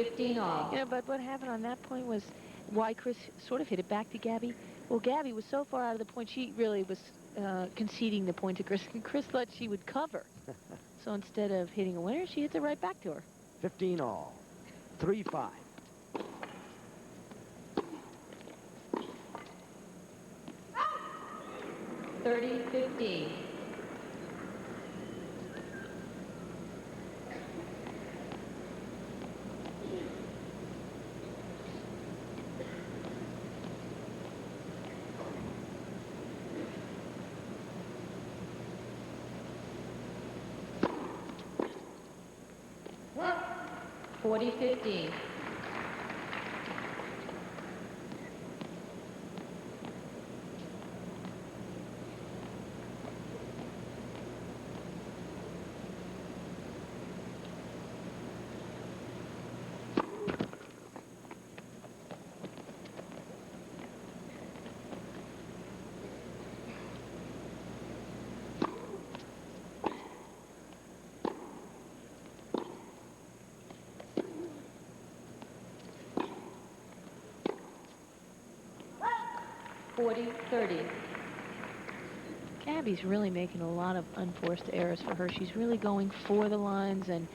15 all. You know, but what happened on that point was why Chris sort of hit it back to Gabby. Well, Gabby was so far out of the point, she really was conceding the point to Chris, and Chris thought she would cover. So instead of hitting a winner, she hits it right back to her. 15 all. 3-5. $30-15. $40-15. $40-30. Gabby's really making a lot of unforced errors for her. She's really going for the lines, and,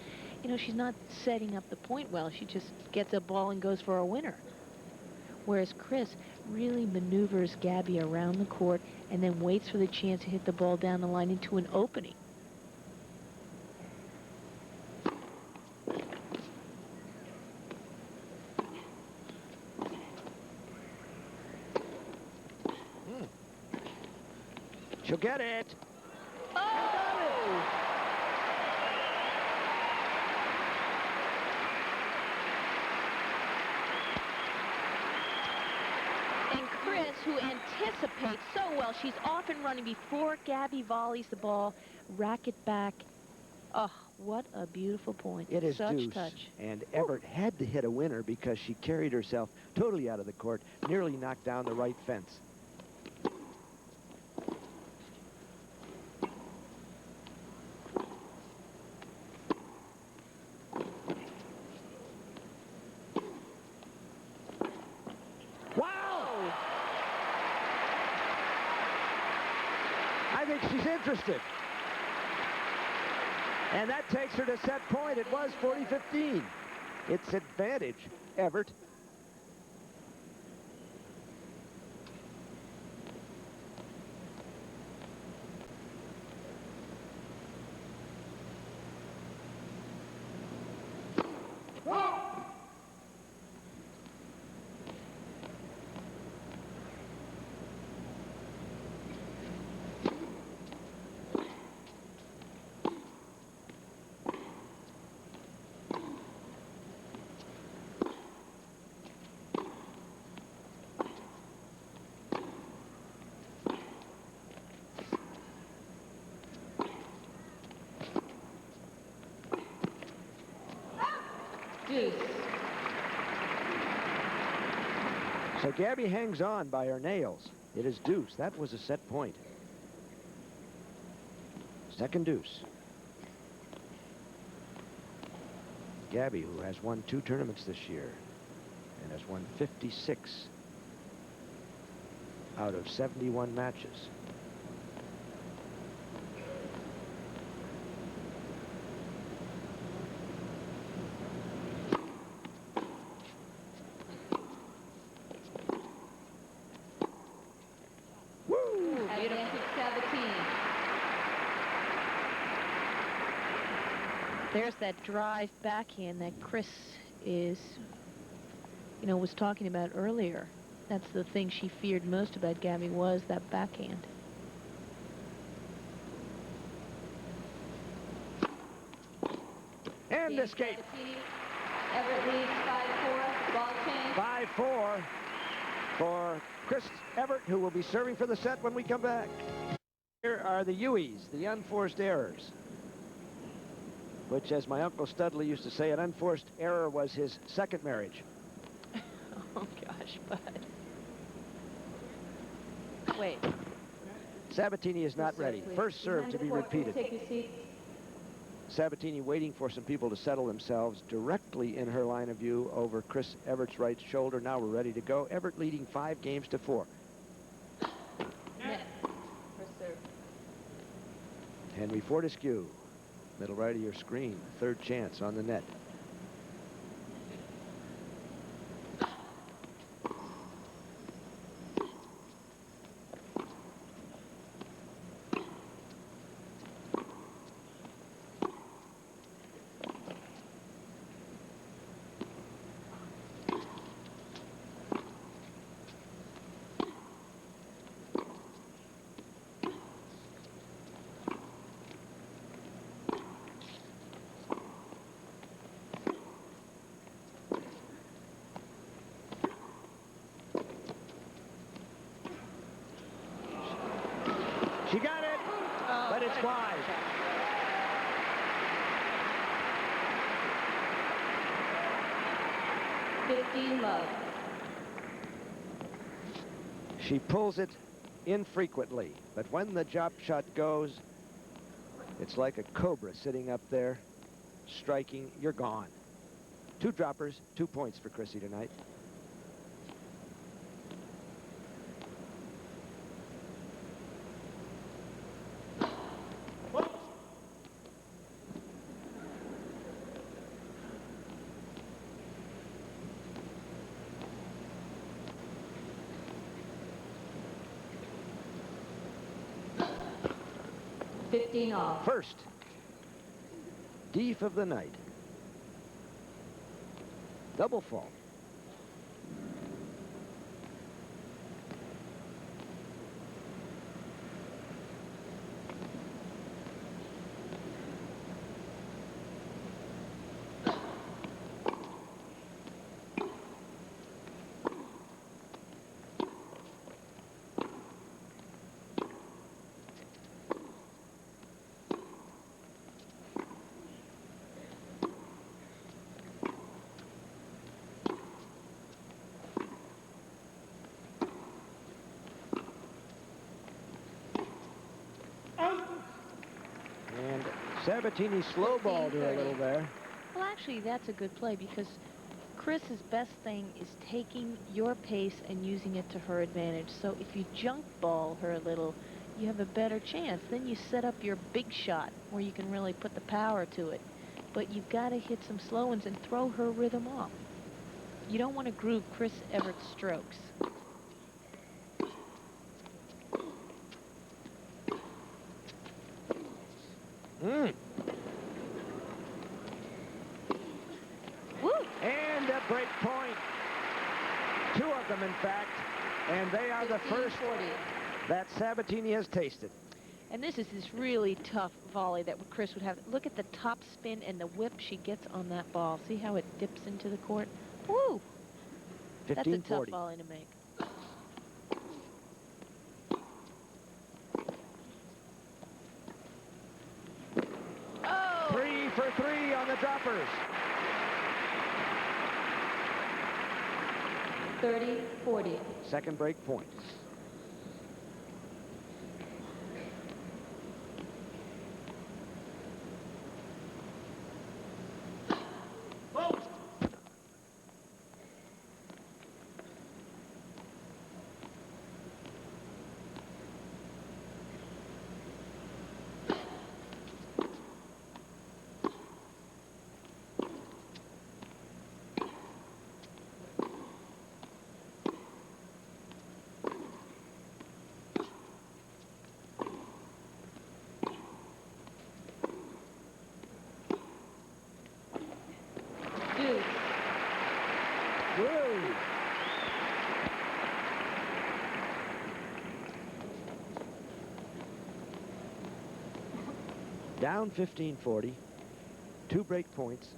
you know, she's not setting up the point well. She just gets a ball and goes for a winner. Whereas Chris really maneuvers Gabby around the court and then waits for the chance to hit the ball down the line into an opening. She'll get it. Oh! And Chris, who anticipates so well, she's off and running before Gabby volleys the ball, racket back. Oh, what a beautiful point. It is such deuce, touch. and Evert had to hit a winner because she carried herself totally out of the court, nearly knocked down the right fence. I think she's interested. And that takes her to set point. It was 40-15. It's advantage, Evert. Deuce. So Gabby hangs on by her nails. It is deuce. That was a set point. Second deuce. Gabby, who has won 2 tournaments this year and has won 56 out of 71 matches. There's that drive backhand that Chris is, you know, was talking about earlier. That's the thing she feared most about Gabby, was that backhand. And escape. Evert leads 5-4. Ball change. 5-4 for Chris Evert, who will be serving for the set when we come back. Here are the UEs, the unforced errors, which, as my Uncle Studley used to say, an unforced error was his second marriage. Oh, gosh, Bud. Wait. Sabatini is not ready. First serve to be repeated. Take your seat. Sabatini waiting for some people to settle themselves directly in her line of view over Chris Evert's right shoulder. Now we're ready to go. Everett leading 5 games to 4. Net. For serve. Henry Fortescue, middle right of your screen, third chance on the net. She got it, but it's wide. Love. She pulls it infrequently, but when the drop shot goes, it's like a cobra sitting up there, striking, you're gone. 2 droppers, 2 points for Chrissy tonight. Off. First, deef of the night. Double fault. And Sabatini slow-balled her a little there. Well, actually, that's a good play because Chris's best thing is taking your pace and using it to her advantage. So if you junk ball her a little, you have a better chance. Then you set up your big shot where you can really put the power to it. But you've got to hit some slow ones and throw her rhythm off. You don't want to groove Chris Evert's strokes. Woo! And a break point. 2 of them, in fact. And they are the first that Sabatini has tasted. And this is this really tough volley that Chris would have. Look at the top spin and the whip she gets on that ball. See how it dips into the court? Woo! That's a tough volley to make. Oh! 3 for 3 on the droppers. 30-40. Second break point. Down 15-40, 2 break points,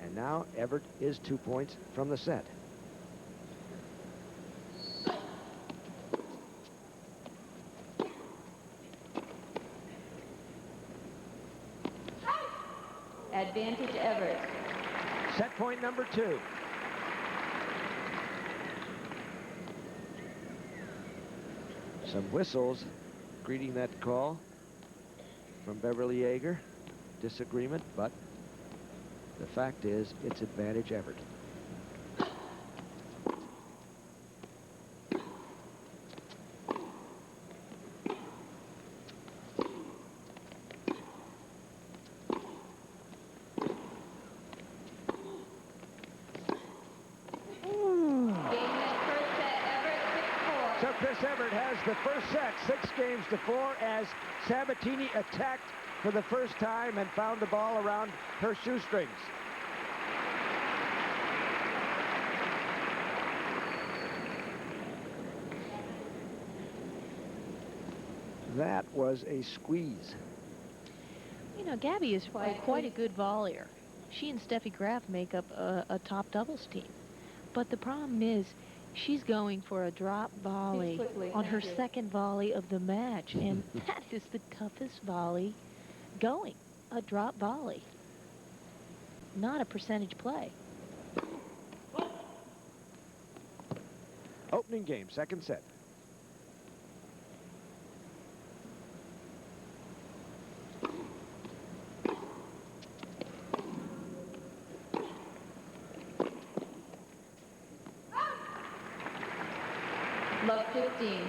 and now Evert is 2 points from the set. Advantage Evert. Set point number 2. Some whistles greeting that call from Beverly Yeager. disagreement, but the fact is it's advantage Evert. So Chris Evert has the first set, 6-4, as Sabatini attacked for the first time and found the ball around her shoestrings. That was a squeeze. You know, Gabby is quite a good volleyer. She and Steffi Graf make up a top doubles team. But the problem is, she's going for a drop volley on her second volley of the match, and that is the toughest volley going, a drop volley, not a percentage play. Opening game, second set. Love 15.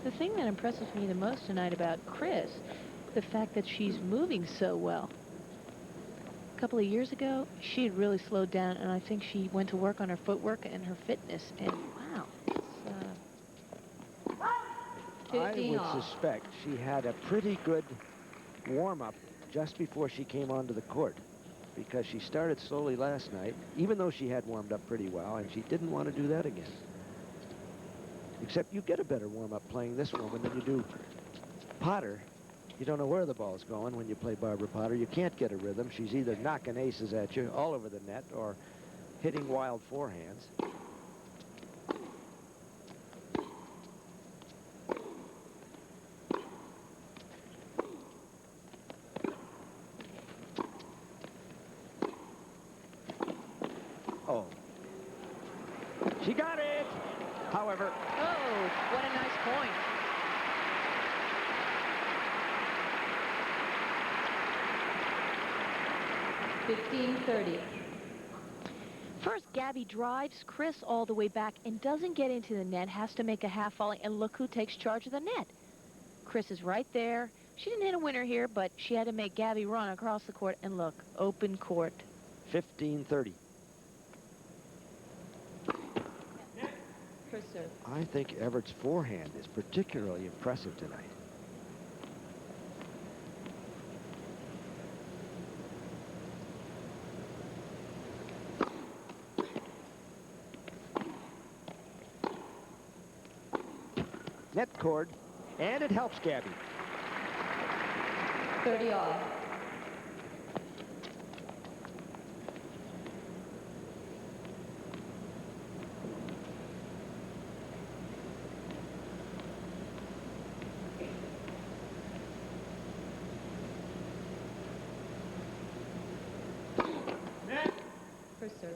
The thing that impresses me the most tonight about Chris, the fact that she's moving so well. A couple of years ago, she had really slowed down, and I think she went to work on her footwork and her fitness, and wow. I would suspect she had a pretty good warm-up just before she came onto the court, because she started slowly last night, even though she had warmed up pretty well, and she didn't want to do that again. Except you get a better warm-up playing this woman than you do Potter. You don't know where the ball's going when you play Barbara Potter. You can't get a rhythm. She's either knocking aces at you all over the net or hitting wild forehands. Oh. She got it! However... Oh, what a nice point. $15-30. First, Gabby drives Chris all the way back and doesn't get into the net, has to make a half volley, and look who takes charge of the net. Chris is right there. She didn't hit a winner here, but she had to make Gabby run across the court, and look, open court. 15-30. Chris serve. I think Evert's forehand is particularly impressive tonight. Net cord, and it helps Gabby. 30 all. Chris serve.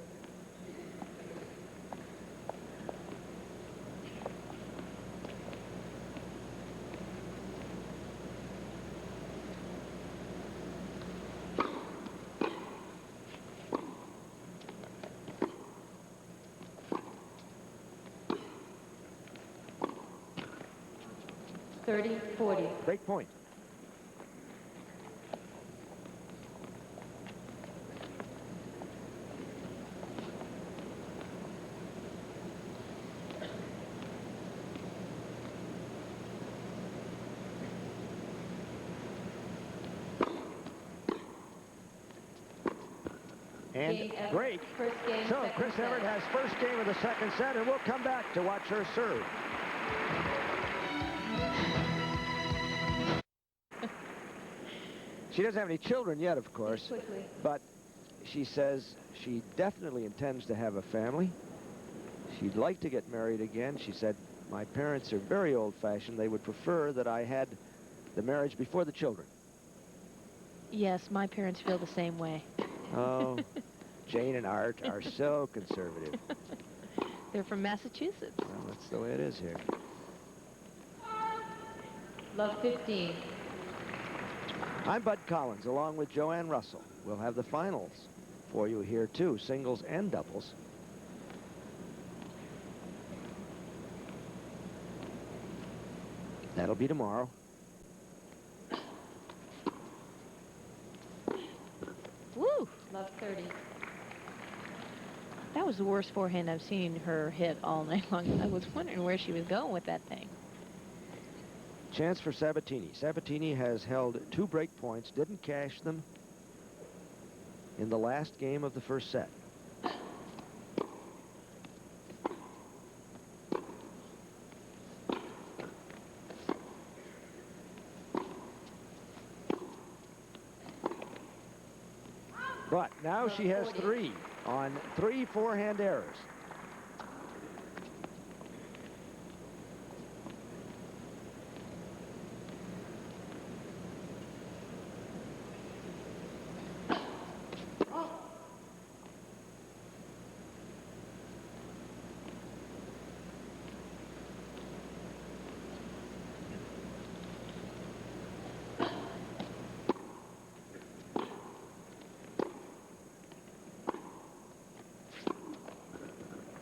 $30-40. Break point. And break. First game, So Chris Evert has first game of the second set, and we'll come back to watch her serve. She doesn't have any children yet, of course, but she says she definitely intends to have a family. She'd like to get married again. She said, my parents are very old-fashioned. They would prefer that I had the marriage before the children. Yes, my parents feel the same way. Oh, Jane and Art are so conservative. They're from Massachusetts. Well, that's the way it is here. Love 15. I'm Bud Collins, along with Joanne Russell. We'll have the finals for you here, too, singles and doubles. That'll be tomorrow. Woo! Love 30. That was the worst forehand I've seen her hit all night long. I was wondering where she was going with that thing. Chance for Sabatini. Sabatini has held 2 break points, didn't cash them in the last game of the first set. But now she has 3 on 3 forehand errors.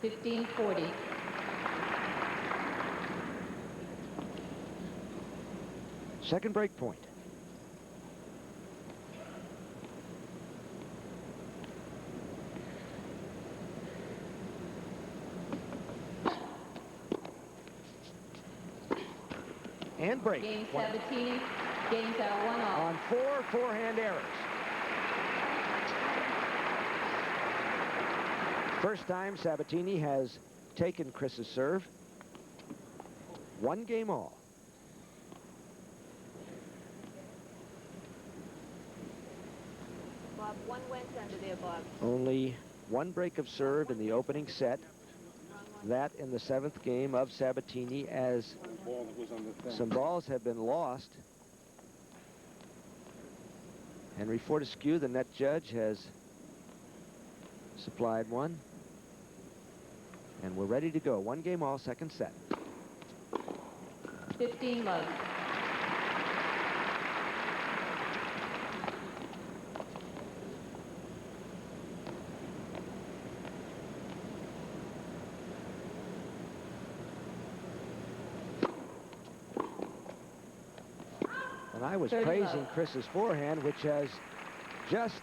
$15.40. Second break point. And break. Game Sabatini. Games out 1 off. On 4 forehand errors. First time Sabatini has taken Chris's serve. 1 game all. Bob, 1 went under there, Bob. Only 1 break of serve in the opening set. That in the 7th game of Sabatini, as some balls have been lost. Henry Fortescue, the net judge, has supplied 1. And we're ready to go. 1 game all, second set. 15 love. And I was 30 praising love. Chris's forehand, which has just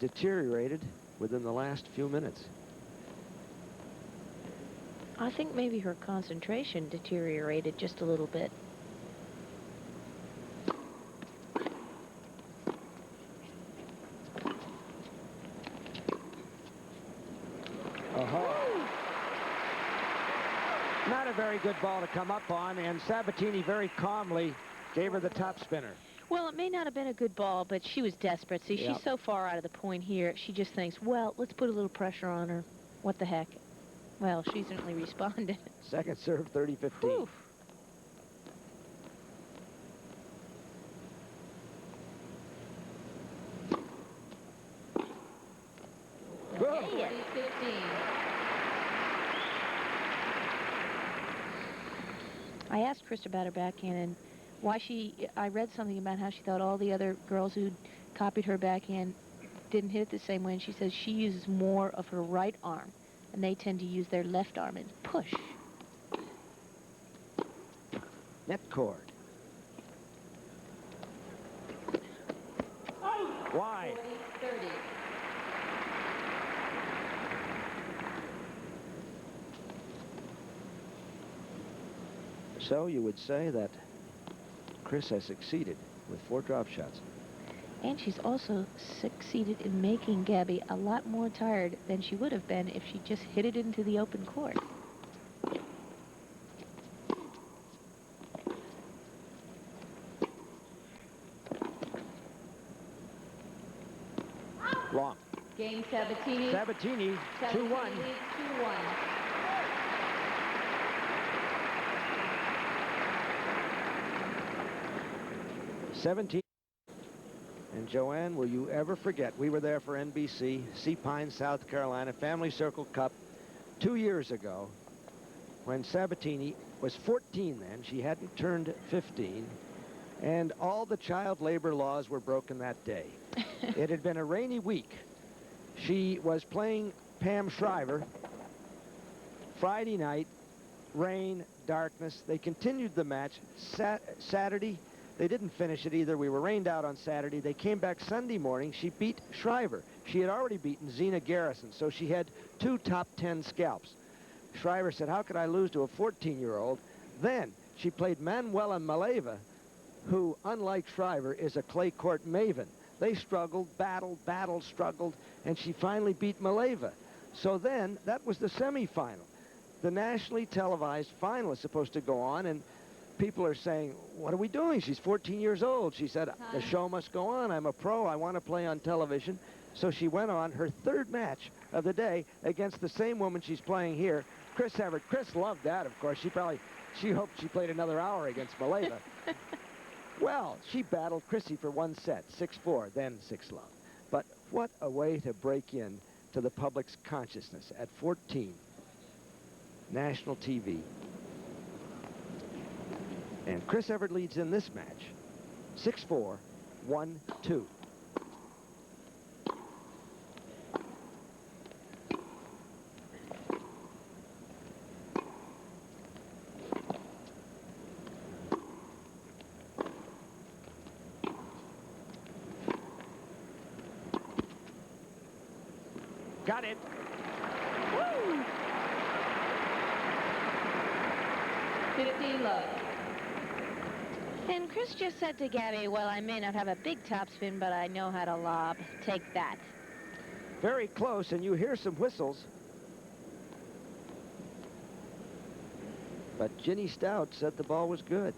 deteriorated within the last few minutes. I think maybe her concentration deteriorated just a little bit. Not a very good ball to come up on, and Sabatini very calmly gave her the top spinner. Well, it may not have been a good ball, but she was desperate. See, Yep. she's so far out of the point here, she just thinks, well, let's put a little pressure on her. What the heck? Well, she certainly responded. Second serve, 30-15. Whew. Whoa. 15. I asked Chris about her backhand and why I read something about how she thought all the other girls who copied her backhand didn't hit it the same way, and she says she uses more of her right arm, and they tend to use their left arm and push. Net cord. Wide. 40-30. So you would say that Chris has succeeded with 4 drop shots. And she's also succeeded in making Gabby a lot more tired than she would have been if she just hit it into the open court. Long. Game Sabatini. Sabatini, 2-1. Sabatini leads 2-1. 17. And Joanne, will you ever forget, we were there for NBC, Sea Pine, South Carolina, Family Circle Cup 2 years ago, when Sabatini was 14 then. She hadn't turned 15. And all the child labor laws were broken that day. It had been a rainy week. She was playing Pam Shriver. Friday night, rain, darkness. They continued the match. Saturday, they didn't finish it either. We were rained out on Saturday. They came back Sunday morning. She beat Shriver. She had already beaten Zena Garrison, so she had 2 top 10 scalps. Shriver said, how could I lose to a 14-year-old? Then she played Manuela Maleva, who, unlike Shriver, is a clay court maven. They struggled, battled, struggled, and she finally beat Maleva. So then, that was the semifinal. The nationally televised final is supposed to go on, and people are saying, what are we doing? She's 14 years old. She said, the show must go on. I'm a pro. I want to play on television. So she went on her 3rd match of the day against the same woman she's playing here, Chris Evert. Chris loved that, of course. She hoped she played another hour against Maleva. Well, she battled Chrissy for 1 set, 6-4, then 6-love. But what a way to break in to the public's consciousness at 14. National TV. And Chris Evert leads in this match. 6-4, 1-2. Got it. Woo! 15 love. And Chris just said to Gabby, well, I may not have a big topspin, but I know how to lob. Take that. Very close, and you hear some whistles. But Ginny Stout said the ball was good.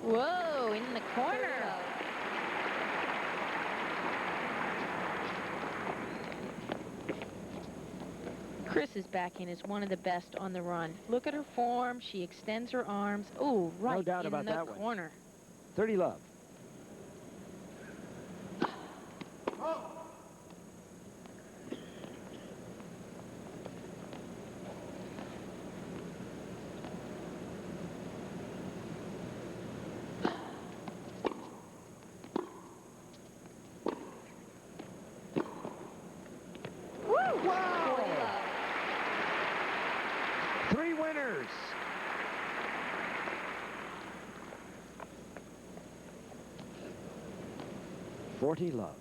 Whoa, in the corner. Chris's backhand is one of the best on the run. Look at her form. She extends her arms. Oh, right No doubt about in the that one. corner. 30 love. Wow! 40 love. 3 winners. $40 love.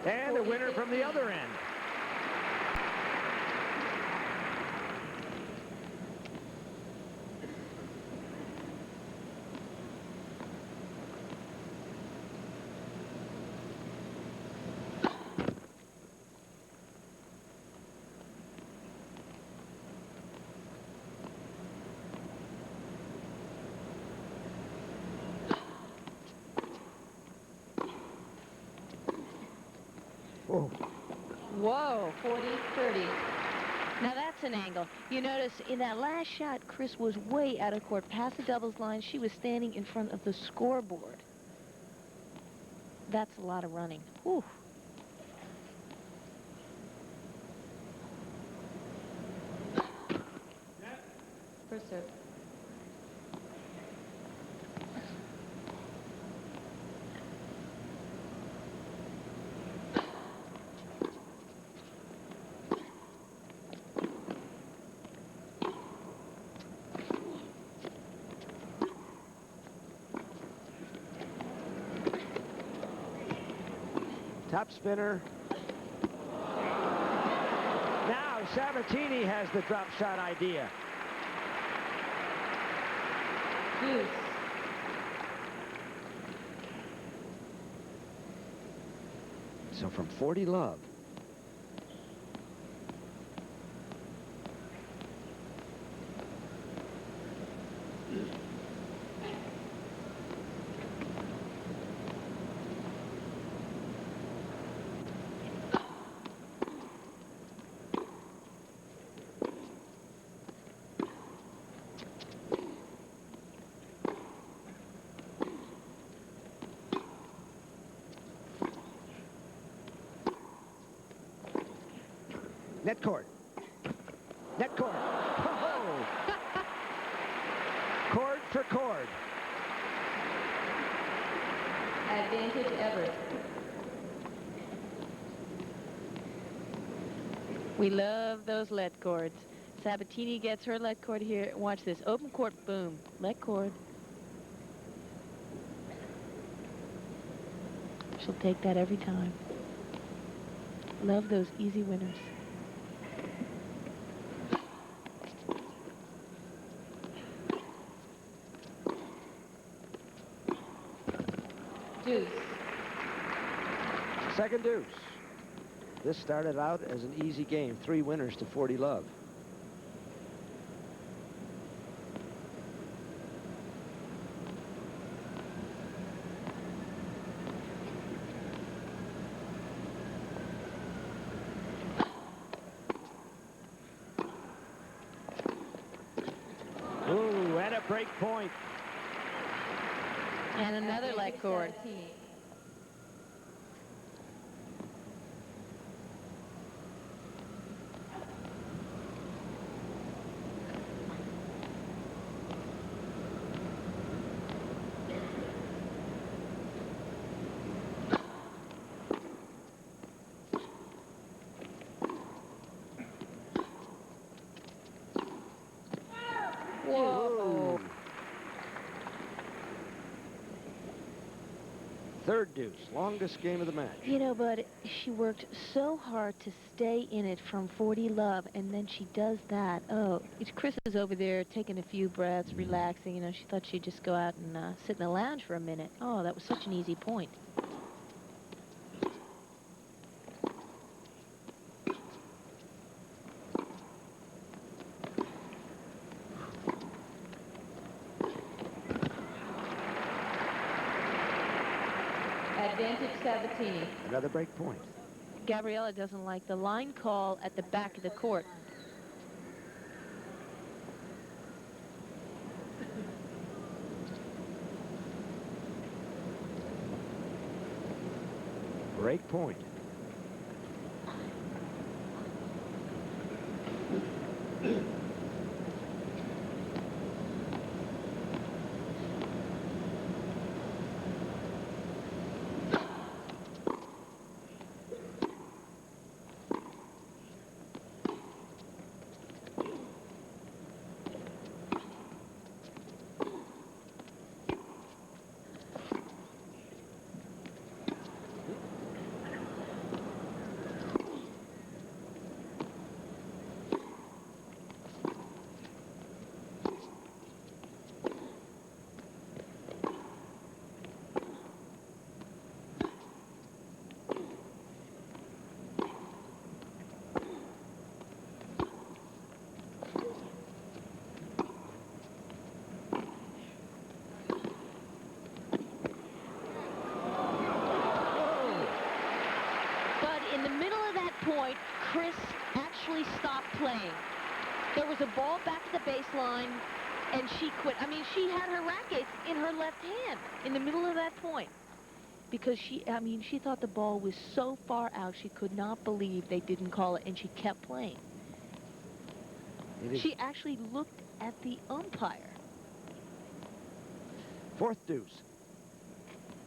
And a winner from the other end. Oh. Whoa. 40-30. Now that's an angle. You notice in that last shot, Chris was way out of court. Past the doubles line, she was standing in front of the scoreboard. That's a lot of running. Whew. First serve. Top spinner. Now Sabatini has the drop shot idea. Deuce. So from 40 love. Net court. Net court. Oh! Cord for cord. Advantage Evert. We love those let cords. Sabatini gets her let cord here. Watch this. Open court, boom. Let cord. She'll take that every time. Love those easy winners. Deuce. Second deuce. This started out as an easy game. 3 winners to 40 love. Ooh, and a break point. And another let cord. Sabatini. Whoa. Third deuce, longest game of the match. You know, but she worked so hard to stay in it from 40 love, and then she does that. Oh, Chris is over there taking a few breaths, relaxing. You know, she thought she'd just go out and sit in the lounge for a minute. Oh, that was such an easy point. Advantage Sabatini. Another break point. Gabriela doesn't like the line call at the back of the court. Break point. Point, Chris actually stopped playing. There was a ball back to the baseline, and she quit. I mean, she had her racket in her left hand in the middle of that point because she thought the ball was so far out, she could not believe they didn't call it, and she kept playing. She actually looked at the umpire. Fourth deuce.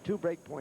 2 break points.